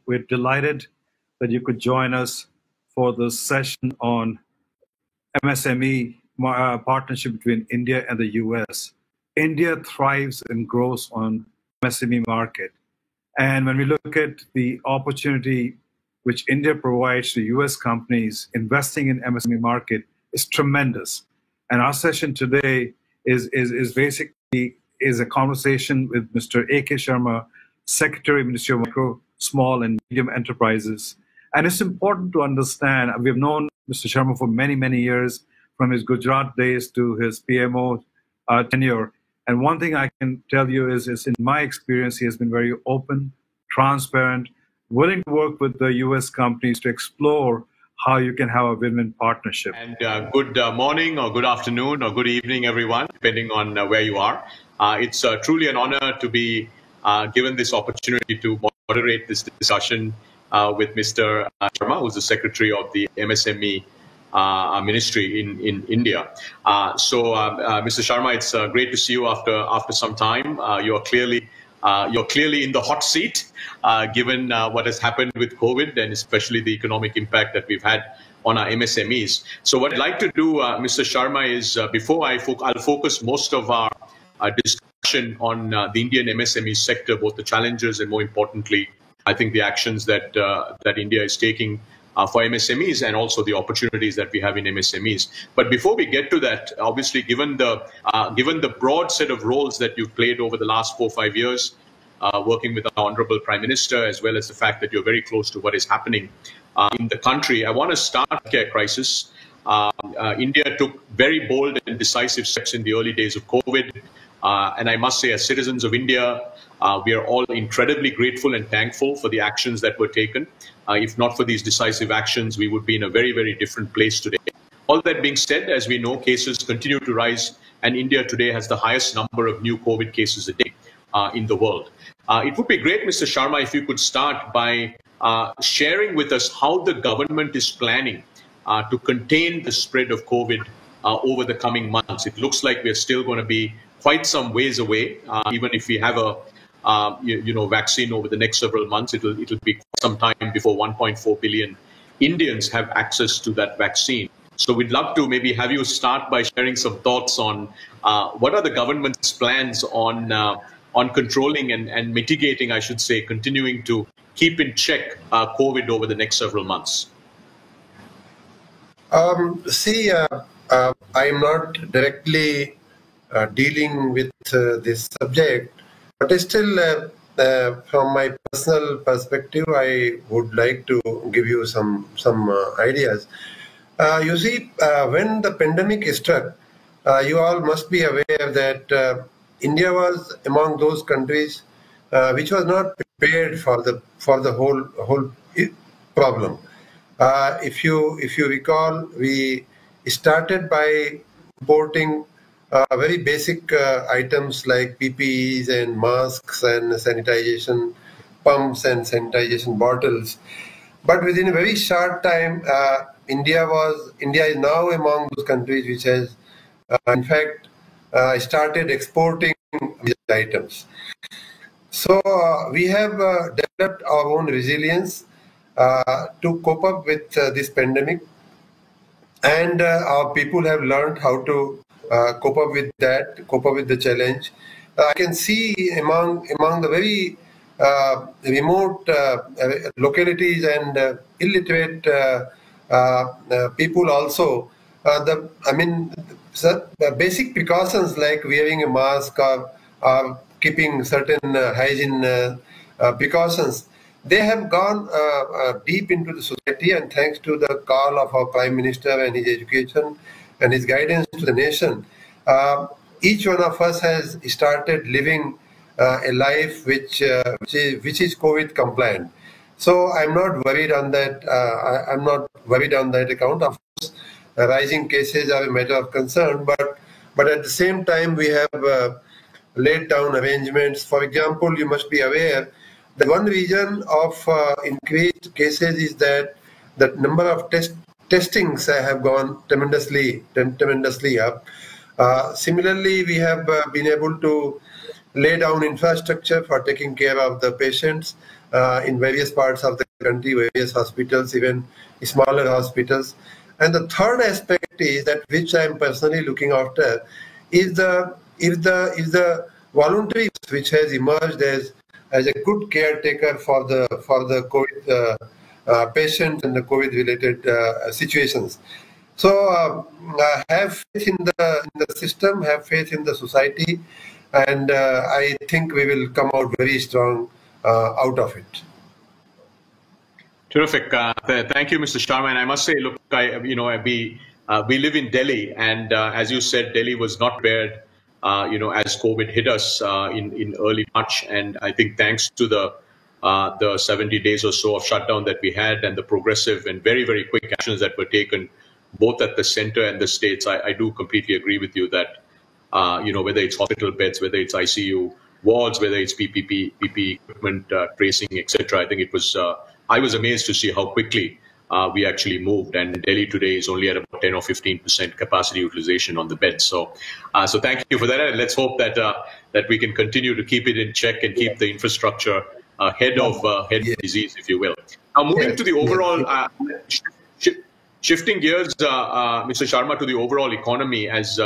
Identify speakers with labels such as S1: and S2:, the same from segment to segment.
S1: we're delighted that you could join us for this session on MSME partnership between India and the US. India thrives and grows on MSME market. And when we look at the opportunity which India provides to US companies investing in MSME market is tremendous. And our session today is basically a conversation with Mr. A.K. Sharma, Secretary, Ministry of Micro, Small and Medium Enterprises. And it's important to understand, we've known Mr. Sharma for many, many years, from his Gujarat days to his PMO tenure. And one thing I can tell you is in my experience, he has been very open, transparent, willing to work with the US companies to explore how you can have a win-win partnership.
S2: And good morning or good afternoon or good evening, everyone, depending on where you are. It's truly an honor to be given this opportunity to moderate this discussion with Mr. Sharma, who's the Secretary of the MSME Ministry in India. Mr. Sharma, it's great to see you after some time. You're clearly in the hot seat, given what has happened with COVID and especially the economic impact that we've had on our MSMEs. So what I'd like to do, Mr. Sharma, is I'll focus most of our discussion on the Indian MSME sector, both the challenges and more importantly, I think the actions that India is taking for MSMEs and also the opportunities that we have in MSMEs. But before we get to that, obviously, given the broad set of roles that you've played over the last 4 or 5 years, working with our Honorable Prime Minister, as well as the fact that you're very close to what is happening in the country, I want to start the care crisis. India took very bold and decisive steps in the early days of COVID. And I must say, as citizens of India, we are all incredibly grateful and thankful for the actions that were taken. If not for these decisive actions, we would be in a very, very different place today. All that being said, as we know, cases continue to rise, and India today has the highest number of new COVID cases a day in the world. It would be great, Mr. Sharma, if you could start by sharing with us how the government is planning to contain the spread of COVID over the coming months. It looks like we're still going to be quite some ways away, even if we have a vaccine over the next several months. It'll be some time before 1.4 billion Indians have access to that vaccine. So we'd love to maybe have you start by sharing some thoughts on what are the government's plans on controlling and mitigating, I should say, continuing to keep in check COVID over the next several months.
S3: I am not directly dealing with this subject, but still, from my personal perspective, I would like to give you some ideas. You see, when the pandemic struck, you all must be aware that India was among those countries which was not prepared for the whole problem. If you recall, we started by importing very basic items like PPEs and masks and sanitization pumps and sanitization bottles. But within a very short time, India is now among those countries which has, in fact, started exporting these items. So we have developed our own resilience to cope up with this pandemic, and our people have learned how to cope up with the challenge. I can see among the very remote localities and illiterate people also, the basic precautions like wearing a mask or keeping certain hygiene precautions, they have gone deep into the society, and thanks to the call of our Prime Minister and his education and his guidance to the nation, each one of us has started living a life which is COVID compliant. So I'm not worried on that. I'm not worried on that account. Of course, rising cases are a matter of concern, but at the same time we have laid down arrangements. For example, you must be aware that one reason of increased cases is that the number of testings have gone tremendously up. Similarly, we have been able to lay down infrastructure for taking care of the patients. in various parts of the country, various hospitals, even smaller hospitals. And the third aspect is that which I am personally looking after is the voluntary which has emerged as a good caretaker for the COVID patients and the COVID related situations. So have faith in the system, have faith in the society, and I think we will come out very strong out of it.
S2: Terrific. Thank you, Mr. Sharma. And I must say, look, we live in Delhi, and as you said, Delhi was not prepared, as COVID hit us in early March. And I think thanks to the 70 days or so of shutdown that we had and the progressive and very, very quick actions that were taken, both at the center and the states, I do completely agree with you that, whether it's hospital beds, whether it's ICU wards, whether it's PPE equipment, tracing, etc. I think it was, I was amazed to see how quickly we actually moved. And Delhi today is only at about 10 or 15% capacity utilization on the beds. So thank you for that. And let's hope that we can continue to keep it in check and keep the infrastructure ahead of disease, if you will. Now, moving to the overall, shifting gears, Mr. Sharma, to the overall economy, as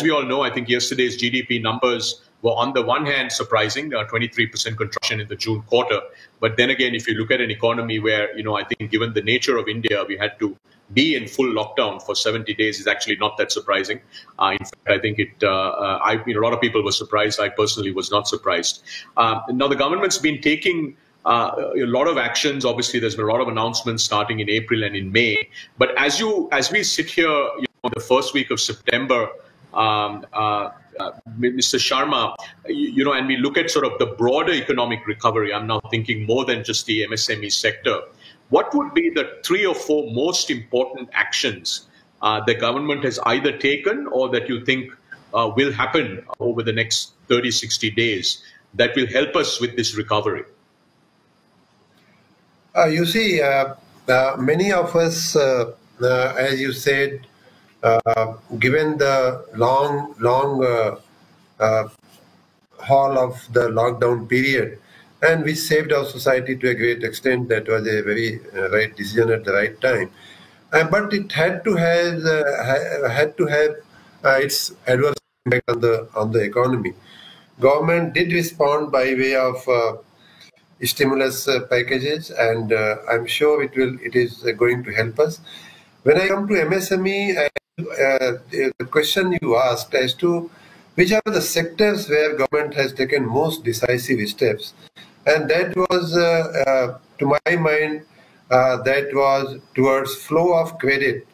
S2: we all know, I think yesterday's GDP numbers were on the one hand surprising, 23% contraction in the June quarter. But then again, if you look at an economy where, I think given the nature of India, we had to be in full lockdown for 70 days is actually not that surprising. In fact, I think a lot of people were surprised. I personally was not surprised. Now, the government's been taking a lot of actions. Obviously, there's been a lot of announcements starting in April and in May. But as we sit here, the first week of September, Mr. Sharma, and we look at sort of the broader economic recovery, I'm now thinking more than just the MSME sector. What would be the 3 or 4 most important actions the government has either taken or that you think will happen over the next 30, 60 days that will help us with this recovery?
S3: You see, many of us, as you said, given the long haul of the lockdown period, and which saved our society to a great extent, that was a very right decision at the right time. But it had to have its adverse impact on the economy. Government did respond by way of stimulus packages, and I'm sure it is going to help us. When I come to MSME, the question you asked as to which are the sectors where government has taken most decisive steps, and that was, to my mind, that was towards flow of credit.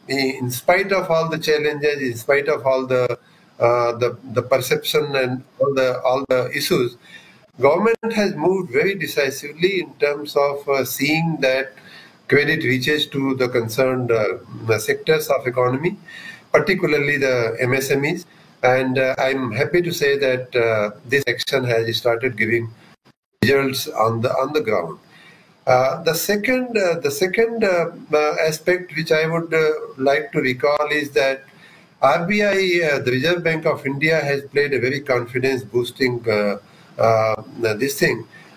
S3: In spite of all the challenges, in spite of all the perception and all the issues, government has moved very decisively in terms of seeing that credit reaches to the concerned sectors of economy, particularly the MSMEs. And I'm happy to say that this action has started giving results on the ground. The second aspect which I would like to recall is that RBI, the Reserve Bank of India, has played a very confidence boosting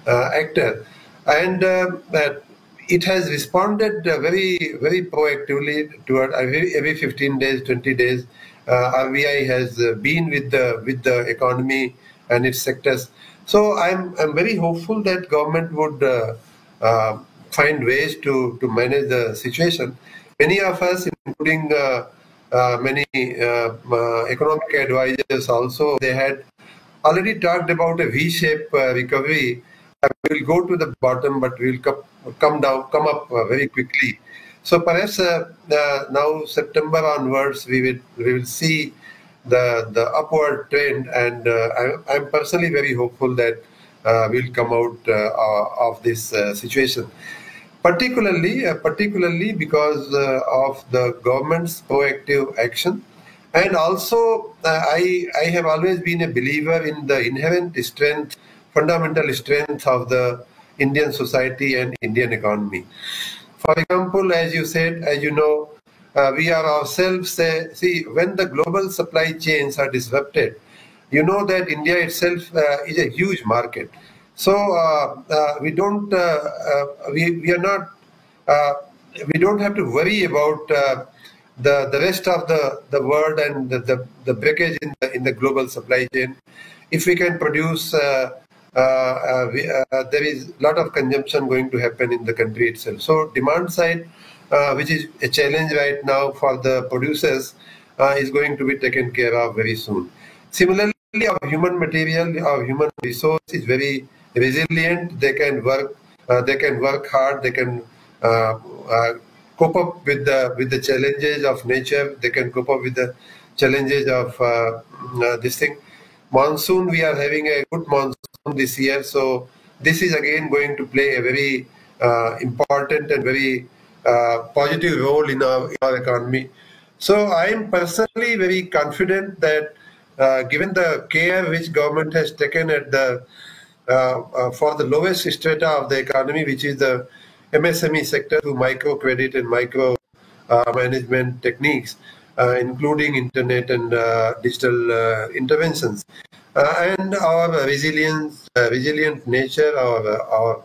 S3: actor, and it has responded very, very proactively toward every 15 days, 20 days. RBI has been with the economy and its sectors. So I'm very hopeful that government would find ways to manage the situation. Many of us, including many economic advisors also, they had already talked about a V-shaped recovery. We will go to the bottom, but we will come up very quickly. So perhaps now September onwards, we will see the upward trend, and I'm personally very hopeful that we'll come out of this situation. Particularly because of the government's proactive action, and also I have always been a believer in the inherent strength, fundamental strength of the Indian society and Indian economy. For example, as you said, as you know, we are ourselves, when the global supply chains are disrupted, you know that India itself is a huge market. So we don't we are not we don't have to worry about the rest of the world and the breakage in the global supply chain. If we can produce, there is a lot of consumption going to happen in the country itself. So demand side, which is a challenge right now for the producers, is going to be taken care of very soon. Similarly, our human material, our human resource is very resilient. They can work hard. They can cope up with the challenges of nature. They can cope up with the challenges of this thing. Monsoon, we are having a good monsoon this year, so this is again going to play a very important and very positive role in our economy. So I am personally very confident that given the care which government has taken at the for the lowest strata of the economy, which is the MSME sector, through micro credit and micro management techniques, including internet and digital interventions, and our resilient nature, our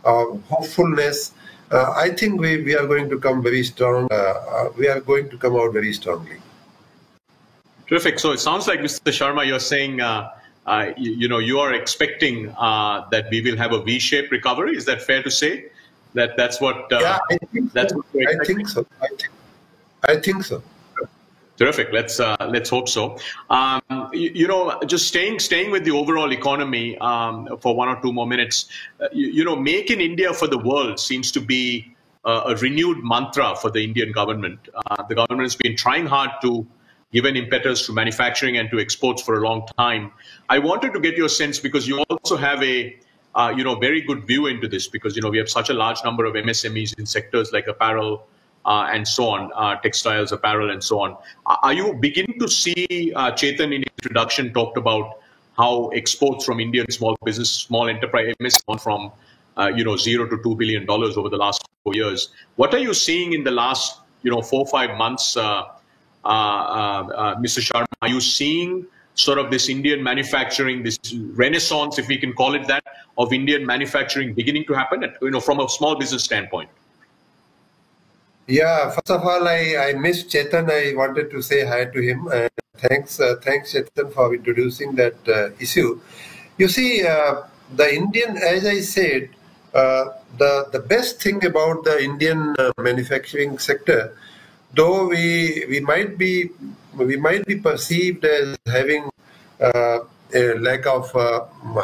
S3: hopefulness. I think we are going to come very strong. We are going to come out very strongly.
S2: Terrific. So it sounds like, Mr. Sharma, you're saying, you are expecting that we will have a V-shaped recovery. Is that fair to say? That's what.
S3: Yeah, I think
S2: that's
S3: so.
S2: what we're expecting?
S3: I think so.
S2: Terrific. Let's hope so. Just staying with the overall economy for 1 or 2 more minutes. Make in India for the world seems to be a renewed mantra for the Indian government. The government has been trying hard to give an impetus to manufacturing and to exports for a long time. I wanted to get your sense, because you also have a very good view into this, because we have such a large number of MSMEs in sectors like apparel and so on, textiles, apparel, and so on. Are you beginning to see, Chetan in his introduction talked about how exports from Indian small business, small enterprise MSMEs gone from $0 to $2 billion over the last 4 years? What are you seeing in the last 4 or 5 months, Mr. Sharma? Are you seeing sort of this Indian manufacturing, this renaissance, if we can call it that, of Indian manufacturing beginning to happen, from a small business standpoint?
S3: Yeah, first of all, I missed Chetan. I wanted to say hi to him. Thanks Chetan, for introducing that issue. You see, the Indian, as I said, the best thing about the Indian manufacturing sector, though we might be perceived as having a lack of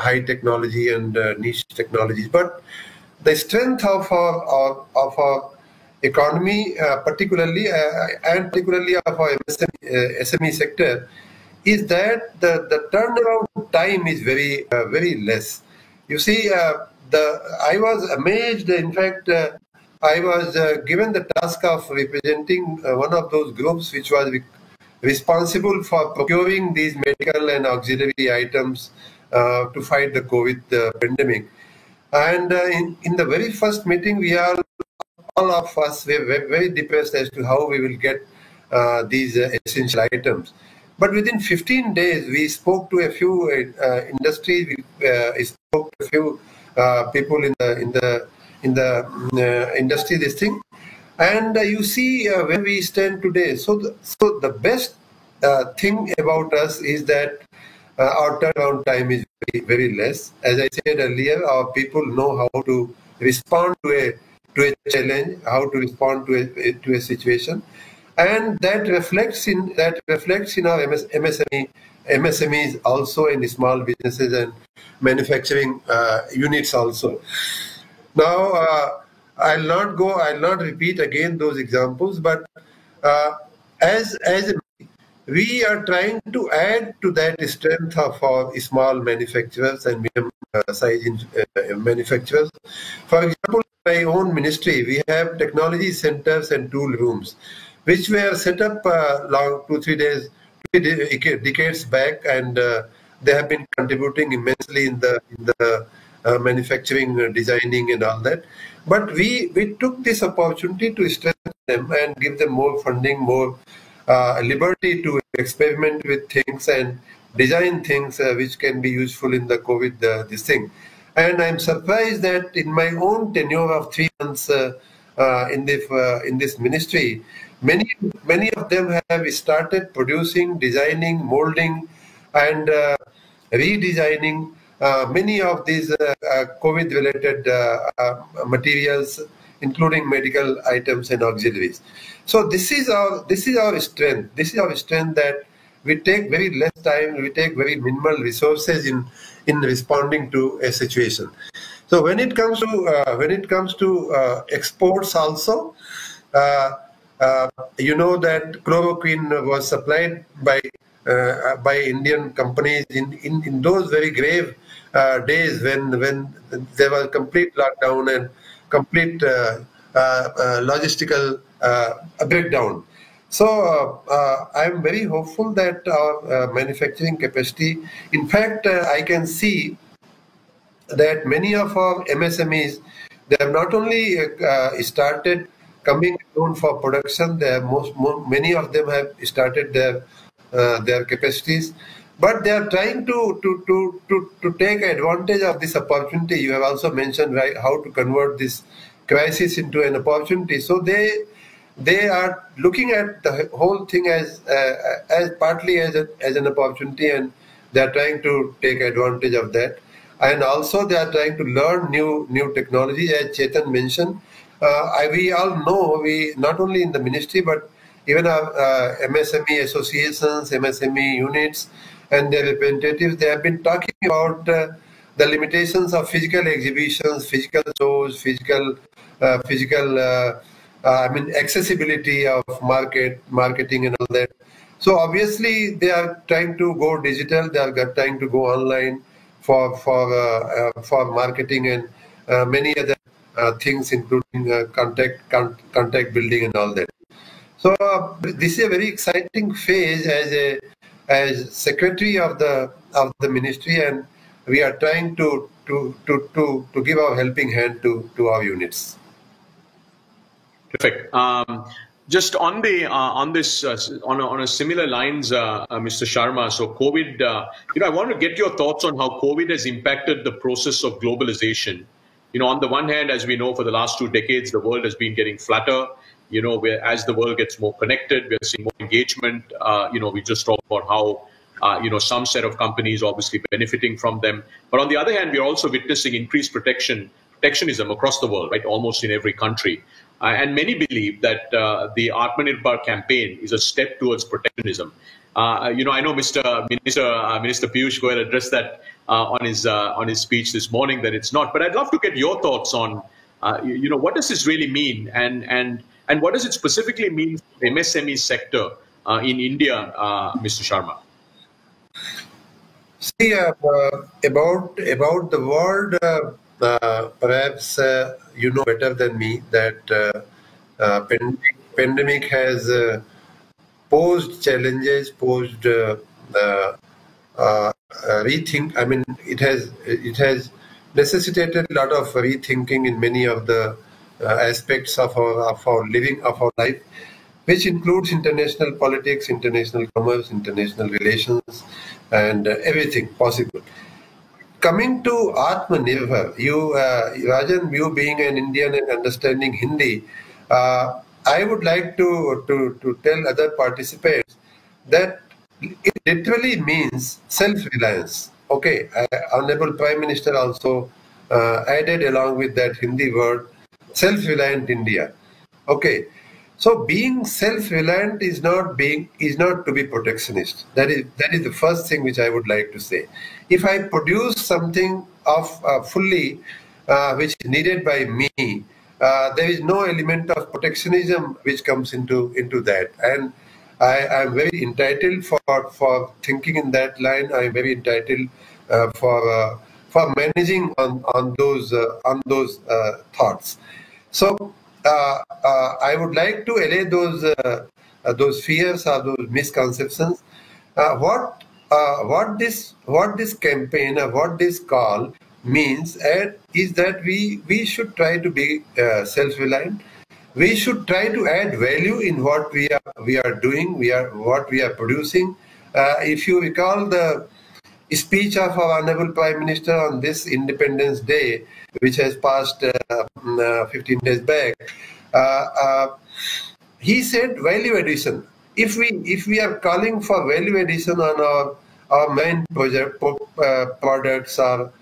S3: high technology and niche technologies, but the strength of our economy, particularly of our SME sector, is that the turnaround time is very less. You see, I was amazed. In fact, I was given the task of representing one of those groups which was responsible for procuring these medical and auxiliary items to fight the COVID pandemic. And in the very first meeting, all of us were very depressed as to how we will get these essential items. But within 15 days, we spoke to a few industries. We spoke to a few people in the industry. This thing, and you see where we stand today. So the best thing about us is that our turnaround time is very less. As I said earlier, our people know how to respond to a challenge, how to respond to a situation, and that reflects in our MSMEs also, in small businesses and manufacturing units also. Now, I'll not repeat again those examples, but as we are trying to add to that strength of our small manufacturers and medium size manufacturers. For example, my own ministry, we have technology centers and tool rooms, which were set up 2-3 decades back, and they have been contributing immensely in the manufacturing, designing, and all that. But we took this opportunity to strengthen them and give them more funding, more liberty to experiment with things and design things which can be useful in the COVID this thing. And I'm surprised that in my own tenure of 3 months in this ministry, many of them have started producing, designing, molding, and redesigning many of these COVID-related materials, including medical items and auxiliaries. So this is our strength. This is our strength, that we take very less time, we take very minimal resources in responding to a situation. So when it comes to exports also, you know that chloroquine was supplied by Indian companies in those very grave days when there was complete lockdown and complete logistical breakdown. So I'm very hopeful that our manufacturing capacity, in fact, I can see that many of our MSMEs, they have not only started coming down for production, they have many of them have started their capacities, but they are trying to take advantage of this opportunity. You have also mentioned, right, how to convert this crisis into an opportunity. So they are looking at the whole thing as partly as an opportunity, and they are trying to take advantage of that. And also they are trying to learn new technology, as Chetan mentioned. We all know, we not only in the ministry but even our MSME associations, MSME units, and their representatives, they have been talking about the limitations of physical exhibitions, physical shows, physical accessibility of marketing and all that. So obviously they are trying to go digital, they are trying to go online for marketing and many other things, including contact building and all that. So this is a very exciting phase as secretary of the ministry, and we are trying to give our helping hand to our units.
S2: Perfect. Just on a similar lines, Mr. Sharma. So COVID, I want to get your thoughts on how COVID has impacted the process of globalization. On the one hand, as we know, for the last 2 decades, the world has been getting flatter. As the world gets more connected, we're seeing more engagement. We just talked about how, some set of companies obviously benefiting from them. But on the other hand, we're also witnessing increased protectionism across the world, right? Almost in every country. And many believe that the Atmanirbhar campaign is a step towards protectionism. I know Minister Piyush Goyal addressed that on his speech this morning, that it's not. But I'd love to get your thoughts on, what does this really mean, and what does it specifically mean for the MSME sector in India, Mr. Sharma?
S3: See, about the world, perhaps you know better than me that pandemic has posed challenges, posed rethink. I mean, it has necessitated a lot of rethinking in many of the aspects of our living, of our life, which includes international politics, international commerce, international relations, and everything possible. Coming to Atmanirbhar, Rajan, you being an Indian and understanding Hindi, I would like to tell other participants that it literally means self-reliance. Okay, Honorable Prime Minister also added along with that Hindi word, self-reliant India. Okay, so being self-reliant is not to be protectionist. That is the first thing which I would like to say. If I produce something of fully which is needed by me, there is no element of protectionism which comes into that. And I am very entitled for thinking in that line. I am very entitled for managing on those thoughts. So I would like to allay those fears or those misconceptions. What this campaign or what this call means is that we should try to be self-reliant. We should try to add value in what we are doing, what we are producing. If you recall the speech of our Honorable Prime Minister on this Independence Day, which has passed 15 days back, he said value addition. If we are calling for value addition on our main products, or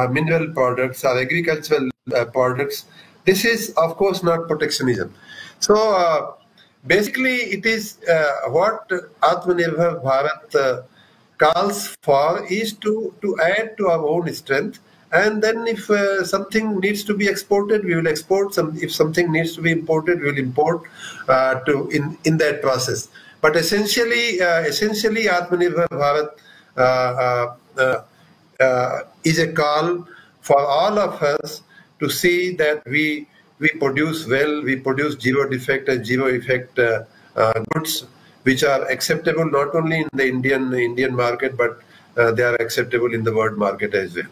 S3: mineral products, or agricultural products, this is of course not protectionism. So basically, it is what Atmanirbhar Bharat calls for is to add to our own strength, and then if something needs to be exported, we will export. If something needs to be imported, we will import in that process. But essentially, Atmanirbhar Bharat is a call for all of us to see that we produce well, we produce zero defect and zero effect goods, which are acceptable not only in the Indian market, but they are acceptable in the world market as well.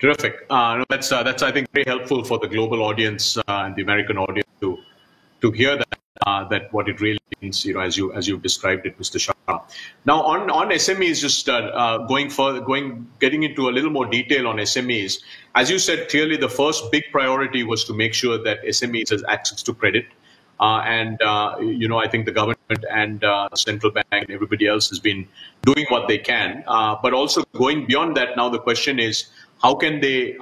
S2: Terrific. That's I think very helpful for the global audience and the American audience to hear that what it really means, as you've described it, Mr. Sharma. Now on SMEs, just getting into a little more detail on SMEs. As you said clearly, the first big priority was to make sure that SMEs has access to credit. I think the government and central bank and everybody else has been doing what they can. But also going beyond that, now the question is, how can they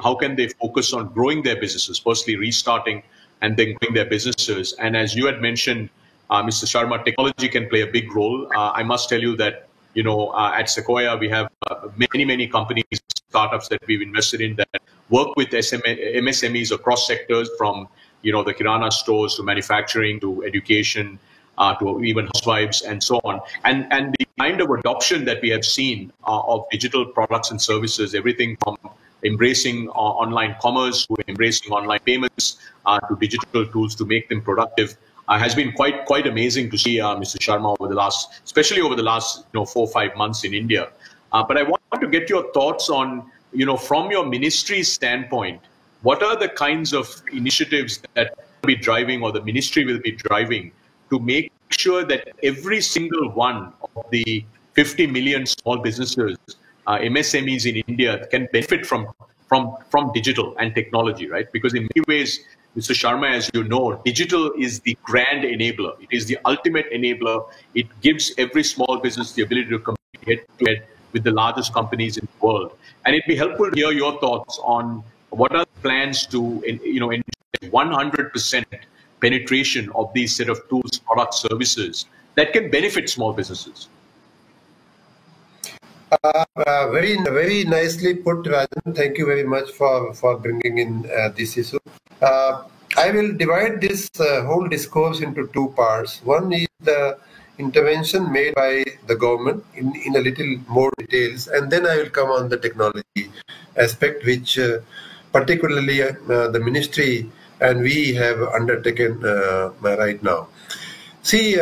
S2: focus on growing their businesses, firstly restarting and then growing their businesses? And as you had mentioned, Mr. Sharma, technology can play a big role. I must tell you that, at Sequoia, we have many companies, startups that we've invested in that work with MSMEs across sectors, from the Kirana stores to manufacturing to education to even housewives and so on. And the kind of adoption that we have seen of digital products and services, everything from embracing online commerce to embracing online payments to digital tools to make them productive, has been quite amazing to see, Mr. Sharma, especially over the last 4 or 5 months in India. But I want to get your thoughts on, from your ministry's standpoint, what are the kinds of initiatives that will be driving, or the ministry will be driving, to make sure that every single one of the 50 million small businesses, MSMEs in India, can benefit from digital and technology, right? Because in many ways, Mr. Sharma, as you know, digital is the grand enabler. It is the ultimate enabler. It gives every small business the ability to compete head-to-head with the largest companies in the world. And it'd be helpful to hear your thoughts on what are the plans to, ensure 100% penetration of these set of tools, products, services that can benefit small businesses.
S3: Very nicely put, Rajan. Thank you very much for bringing in this issue. I will divide this whole discourse into 2 parts. One is the intervention made by the government in a little more details, and then I will come on the technology aspect, which particularly the ministry and we have undertaken right now. See,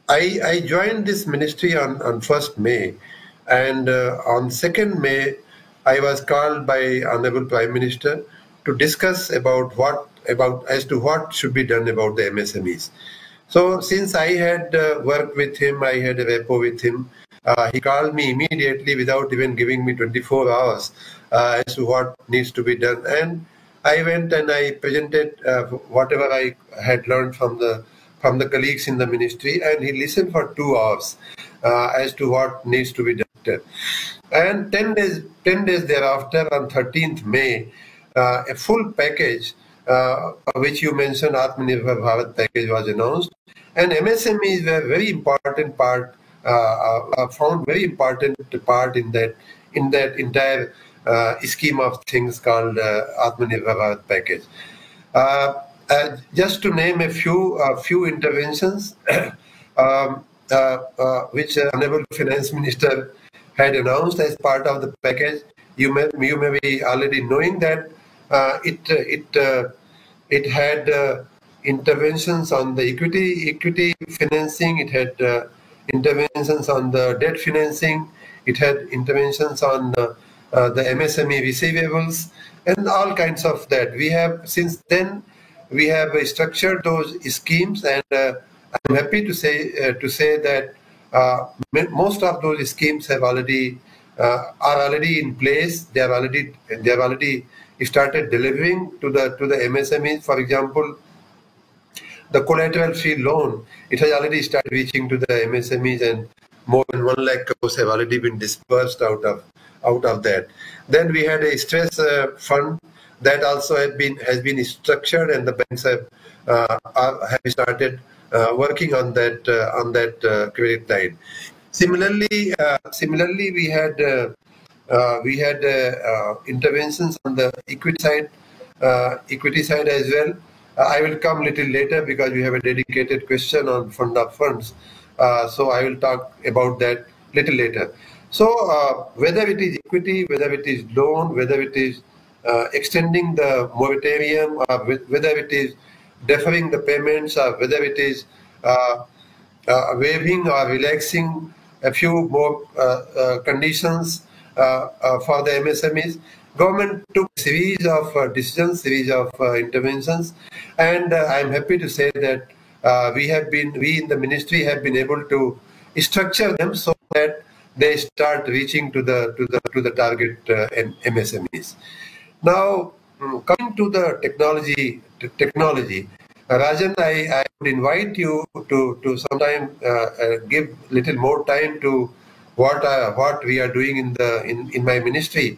S3: I joined this ministry on 1st May, and on 2nd May, I was called by Honorable Prime Minister to discuss about what should be done about the MSMEs. So since I had worked with him, I had a rapport with him, he called me immediately without even giving me 24 hours as to what needs to be done. And I went and I presented whatever I had learned from the colleagues in the ministry, and he listened for 2 hours as to what needs to be done. And 10 days thereafter, on 13th May, a full package, which you mentioned, Atmanirbhar Bharat package, was announced. And MSMEs were very important part, found very important part in that entire scheme of things called Atmanirbhar Bharat package. Just to name a few interventions which Honorable Finance Minister had announced as part of the package. You may be already knowing that it had interventions on the equity financing. It had interventions on the debt financing. It had interventions on the MSME receivables and all kinds of that. We have since then. We have structured those schemes, and I'm happy to say that most of those schemes have already are already in place. They have already started delivering to the MSMEs. For example, the collateral-free loan, it has already started reaching to the MSMEs, and more than 1 lakh crores have already been dispersed out of that. Then we had a stress fund that also has been structured, and the banks have started working on that credit line. Similarly, we had interventions on the equity side as well. I will come little later because we have a dedicated question on fund of funds. So I will talk about that little later. So whether it is equity, whether it is loan, whether it is extending the moratorium, whether it is deferring the payments, or whether it is waiving or relaxing a few more conditions for the MSMEs, government took a series of decisions, series of interventions, and I'm happy to say that we in the ministry have been able to structure them so that they start reaching to the target MSMEs. Now, coming to the technology, Rajan, I would invite you to sometime give little more time to what we are doing in my ministry.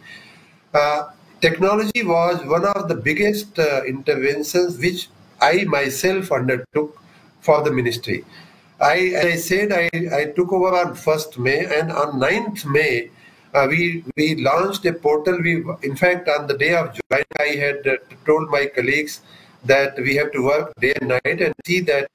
S3: Technology was one of the biggest interventions which I myself undertook for the ministry. As I said, I took over on 1st May, and on 9th May, we launched a portal. In fact, on the day of July, I had told my colleagues that we have to work day and night and see that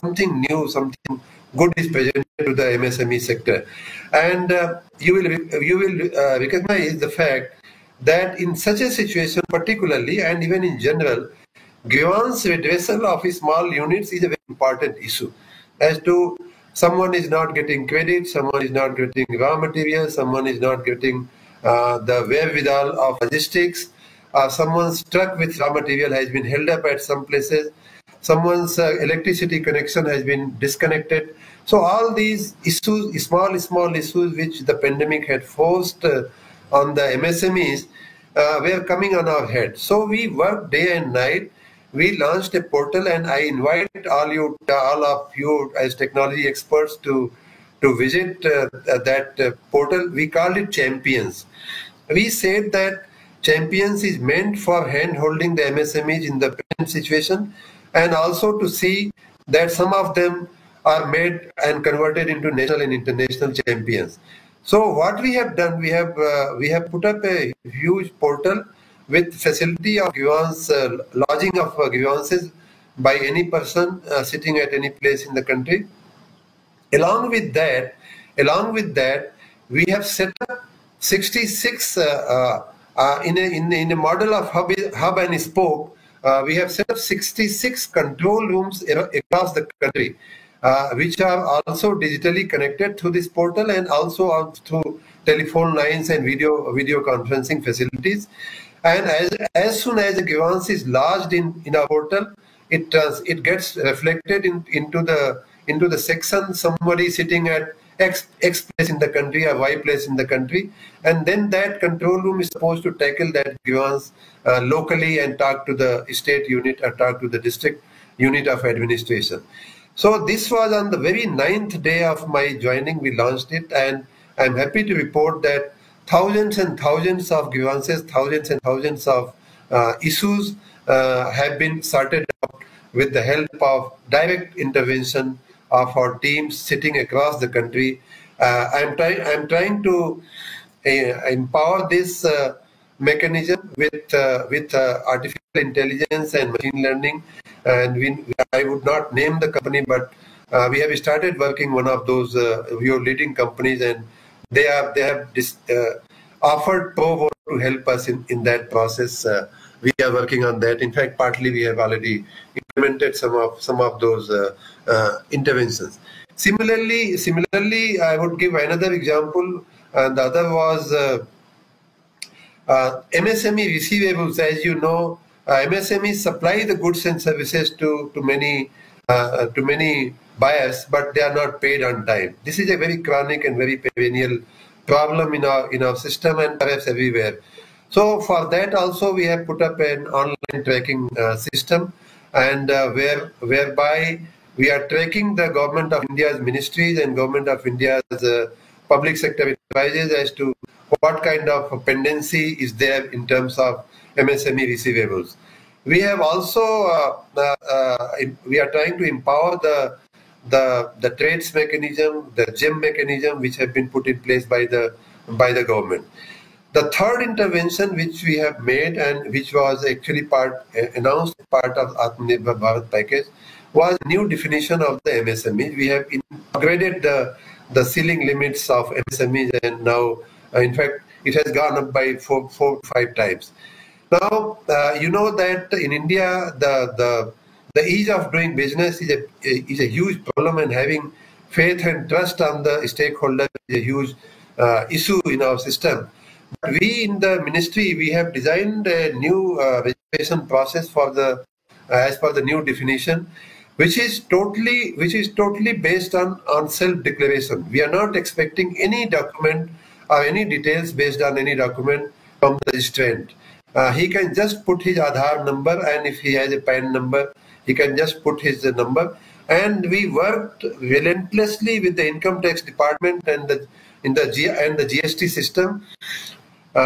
S3: something new, something good is presented to the MSME sector. And you will recognize the fact that in such a situation particularly, and even in general, grievance redressal of small units is a very important issue. As to someone is not getting credit, someone is not getting raw materials, someone is not getting the wherewithal of logistics, someone's truck with raw material has been held up at some places, someone's electricity connection has been disconnected. So all these issues, small issues which the pandemic had forced on the MSMEs were coming on our head. So we worked day and night. We launched a portal, and I invite all of you as technology experts to visit that portal. We called it Champions. We said that Champions is meant for hand-holding the MSMEs in the present situation, and also to see that some of them are made and converted into national and international champions. So what we have done, we have put up a huge portal with facility of grievance, lodging of grievances by any person sitting at any place in the country. Along with that, we have set up 66 in a model of hub and spoke. We have set up 66 control rooms across the country, which are also digitally connected through this portal and also through telephone lines and video conferencing facilities. And as soon as a grievance is lodged in our portal, it gets reflected into the section, somebody sitting at X place in the country or Y place in the country, and then that control room is supposed to tackle that grievance locally and talk to the state unit or talk to the district unit of administration. So this was on the very 9th day of my joining, we launched it, and I'm happy to report that thousands and thousands of grievances, thousands and thousands of issues have been sorted out with the help of direct intervention of our teams sitting across the country. I'm trying to empower this mechanism with artificial intelligence and machine learning. And I would not name the company, but we have started working one of those your leading companies, and they have offered pro bono to help us in that process. We are working on that. In fact, partly we have already implemented some of those interventions. Similarly, I would give another example, and the other was MSME receivables. As you know, MSMEs supply the goods and services to many buyers, but they are not paid on time. This is a very chronic and very perennial problem in our system and perhaps everywhere. So for that also we have put up an online tracking system, and whereby we are tracking the Government of India's ministries and Government of India's public sector enterprises as to what kind of pendency is there in terms of MSME receivables. We have also we are trying to empower the trades mechanism, the GEM mechanism, which have been put in place by the government. The third intervention which we have made, and which was actually announced part of Atmanirbhar Bharat package, was new definition of the MSME. We have upgraded the ceiling limits of MSMEs, and now, in fact, it has gone up by 4 or 5 times. Now, you know that in India, the ease of doing business is a huge problem, and having faith and trust on the stakeholder is a huge issue in our system. But we in the ministry, we have designed a new registration process for as per the new definition, which is totally based on self-declaration. We are not expecting any document or any details based on any document from the registrant. He can just put his Aadhaar number, and if he has a PAN number, he can just put his number. And we worked relentlessly with the income tax department and the GST system,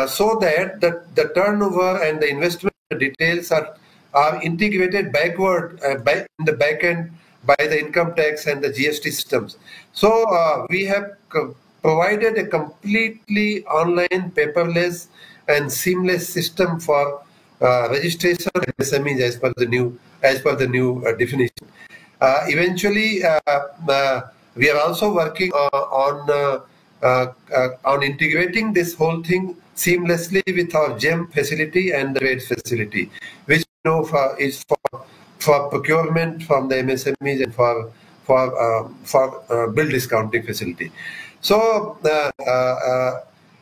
S3: so that the turnover and the investment details are integrated backward in the back end by the income tax and the GST systems. So we have provided a completely online, paperless, and seamless system for registration of MSMEs as per the new definition. Eventually, we are also working on integrating this whole thing seamlessly with our GEM facility and the trade facility, which is for procurement from the MSMEs and for bill discounting facility. So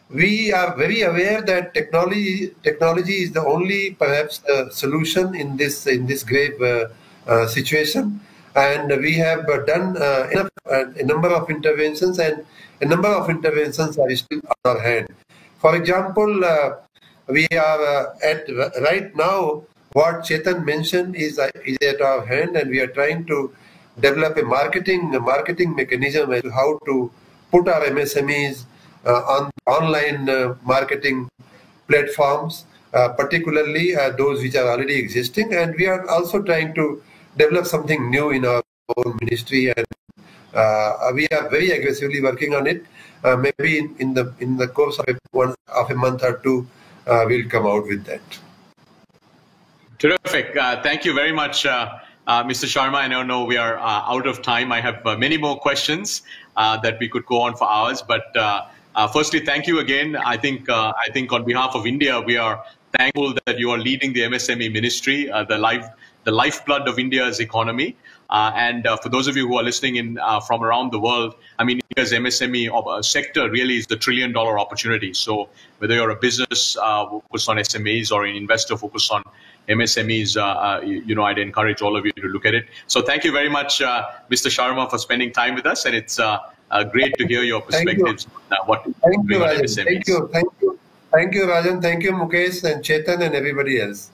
S3: we are very aware that technology is the only perhaps solution in this grave situation, and we have done a number of interventions, and a number of interventions are still on our hand. For example, we are right now, what Chetan mentioned is at our hand, and we are trying to develop a marketing mechanism as to how to put our MSMEs on online marketing platforms, particularly those which are already existing. And we are also trying to develop something new in our own ministry, and we are very aggressively working on it. Maybe in the course of a month or two, we'll come out with that.
S2: Terrific. Thank you very much, Mr. Sharma. I know we are out of time. I have many more questions that we could go on for hours. But firstly, thank you again. I think on behalf of India, we are thankful that you are leading the MSME ministry, the lifeblood of India's economy. And for those of you who are listening in from around the world, I mean, India's MSME sector really is the $1 trillion opportunity. So whether you're a business focused on SMEs or an investor focused on MSMEs, I'd encourage all of you to look at it. So thank you very much, Mr. Sharma, for spending time with us. And it's great to hear your perspectives on what
S3: you're doing on MSMEs. Thank you, Rajan. Thank you, Mukesh and Chetan and everybody else.